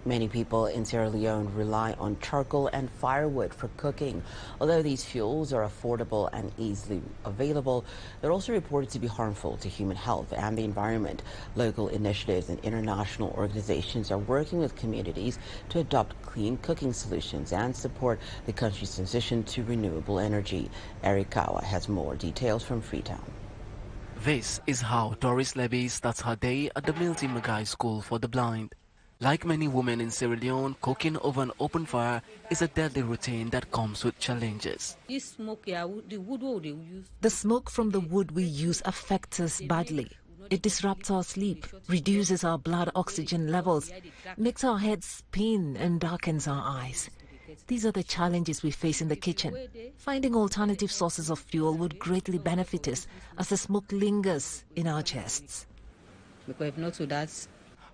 Many people in Sierra Leone rely on charcoal and firewood for cooking. Although these fuels are affordable and easily available, they're also reported to be harmful to human health and the environment. Local initiatives and international organizations are working with communities to adopt clean cooking solutions and support the country's transition to renewable energy. Kawa has more details from Freetown. This is how Doris Levy starts her day at the Milty Magai School for the Blind. Like many women in Sierra Leone, cooking over an open fire is a deadly routine that comes with challenges. The smoke from the wood we use affects us badly. It disrupts our sleep, reduces our blood oxygen levels, makes our heads spin and darkens our eyes. These are the challenges we face in the kitchen. Finding alternative sources of fuel would greatly benefit us as the smoke lingers in our chests.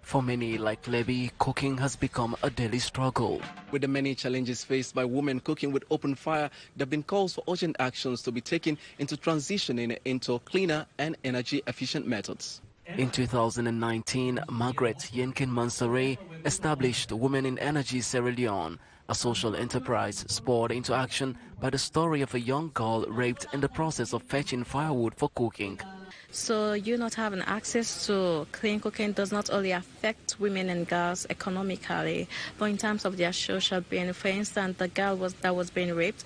For many, like Levy, cooking has become a daily struggle. With the many challenges faced by women cooking with open fire, there have been calls for urgent actions to be taken into transitioning into cleaner and energy-efficient methods. In 2019, Margaret Yenkin Mansoure established Women in Energy Sierra Leone, a social enterprise spurred into action by the story of a young girl raped in the process of fetching firewood for cooking. So you not having access to clean cooking does not only affect women and girls economically, but in terms of their social being. For instance, the girl that was being raped,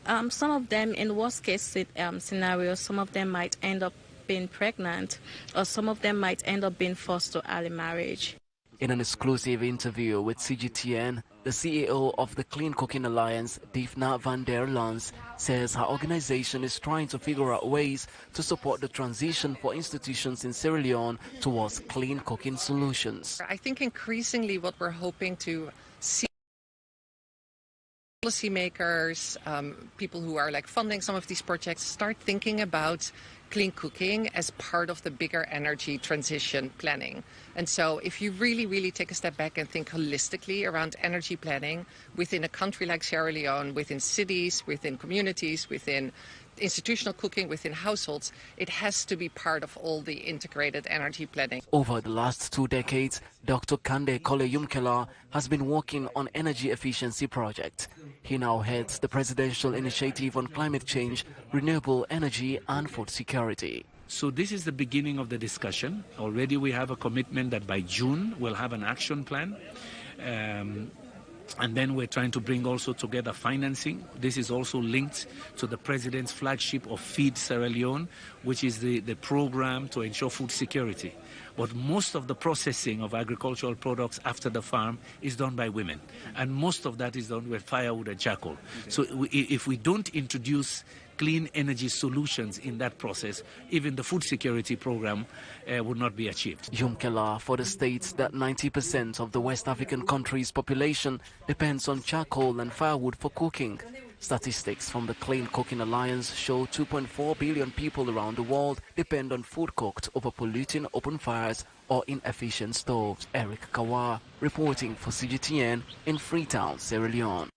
some of them, in worst case scenarios, some of them might end up being pregnant, or some of them might end up being forced to early marriage. In an exclusive interview with CGTN, the CEO of the Clean Cooking Alliance, Dymphna van der Lans, says her organization is trying to figure out ways to support the transition for institutions in Sierra Leone towards clean cooking solutions. I think increasingly what we're hoping to see policymakers, people who are funding some of these projects, start thinking about clean cooking as part of the bigger energy transition planning. And so if you really take a step back and think holistically around energy planning within a country like Sierra Leone, within cities, within communities, within institutional cooking, within households, it has to be part of all the integrated energy planning. Over the last 2 decades, Dr. Kande Kole has been working on energy efficiency projects. He now heads the Presidential Initiative on Climate Change, Renewable Energy and Food Security. So this is the beginning of the discussion. Already we have a commitment that by June we'll have an action plan. And then we're trying to bring also together financing. This is also linked to the President's flagship of Feed Sierra Leone, which is the program to ensure food security. But most of the processing of agricultural products after the farm is done by women. And most of that is done with firewood and charcoal. So if we don't introduce clean energy solutions in that process, even the food security program would not be achieved. Yumkela further states that 90% of the West African country's population depends on charcoal and firewood for cooking. Statistics from the Clean Cooking Alliance show 2.4 billion people around the world depend on food cooked over polluting open fires or inefficient stoves. Kawa reporting for CGTN in Freetown, Sierra Leone.